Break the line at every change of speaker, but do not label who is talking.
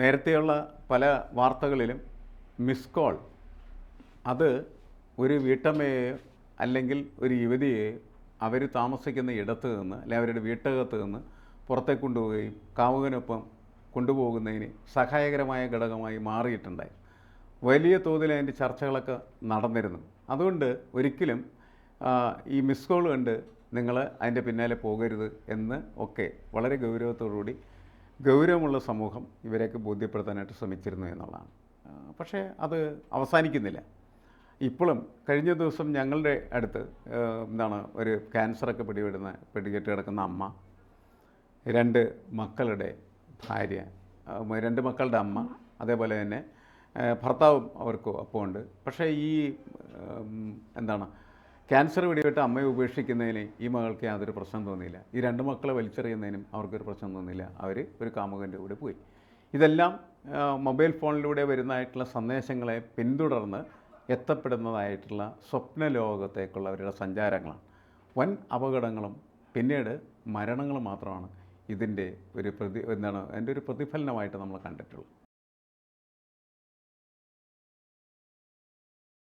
നേരത്തെയുള്ള പല വാർത്തകളിലും miss call അത് ഒരു വീട്ടമ്മയെയോ അല്ലെങ്കിൽ ഒരു യുവതിയെയോ അവർ താമസിക്കുന്ന ഇടത്ത് നിന്ന് അല്ലെങ്കിൽ അവരുടെ വീട്ടകത്ത് നിന്ന് പുറത്തേക്ക് കൊണ്ടുപോവുകയും കാമുകനൊപ്പം കൊണ്ടുപോകുന്നതിന് സഹായകരമായ ഘടകമായി മാറിയിട്ടുണ്ടായി. വലിയ തോതിൽ അതിൻ്റെ ചർച്ചകളൊക്കെ നടന്നിരുന്നു. അതുകൊണ്ട് ഒരിക്കലും ഈ മിസ് കോൾ കണ്ട് നിങ്ങൾ അതിൻ്റെ പിന്നാലെ പോകരുത് എന്ന് ഒക്കെ വളരെ ഗൗരവത്തോടുകൂടി ഗൗരവമുള്ള സമൂഹം ഇവരെയൊക്കെ ബോധ്യപ്പെടുത്താനായിട്ട് ശ്രമിച്ചിരുന്നു എന്നുള്ളതാണ്. പക്ഷേ അത് അവസാനിക്കുന്നില്ല. ഇപ്പോഴും കഴിഞ്ഞ ദിവസം ഞങ്ങളുടെ അടുത്ത് ഒരു ക്യാൻസറൊക്കെ പിടികെട്ട് കിടക്കുന്ന അമ്മ, 2 മക്കളുടെ ഭാര്യ, 2 മക്കളുടെ അമ്മ, അതേപോലെ തന്നെ ഭർത്താവും അവർക്ക് ഒപ്പമുണ്ട്. പക്ഷേ ഈ ക്യാൻസർ പിടിപെട്ട് അമ്മയെ ഉപേക്ഷിക്കുന്നതിന് ഈ മകൾക്ക് യാതൊരു പ്രശ്നം തോന്നിയില്ല. ഈ 2 മക്കളെ വലിച്ചെറിയുന്നതിനും അവർക്കൊരു പ്രശ്നം തോന്നിയില്ല. അവർ ഒരു കാമുകൻ്റെ കൂടെ പോയി. ഇതെല്ലാം മൊബൈൽ ഫോണിലൂടെ വരുന്നതായിട്ടുള്ള സന്ദേശങ്ങളെ പിന്തുടർന്ന് എത്തപ്പെടുന്നതായിട്ടുള്ള സ്വപ്ന ലോകത്തേക്കുള്ള അവരുടെ സഞ്ചാരങ്ങളാണ്. വൻ അപകടങ്ങളും പിന്നീട് മരണങ്ങളും മാത്രമാണ് ഇതിൻ്റെ ഒരു പ്രതിഫലനമായിട്ട് നമ്മൾ കണ്ടിട്ടുള്ളത്.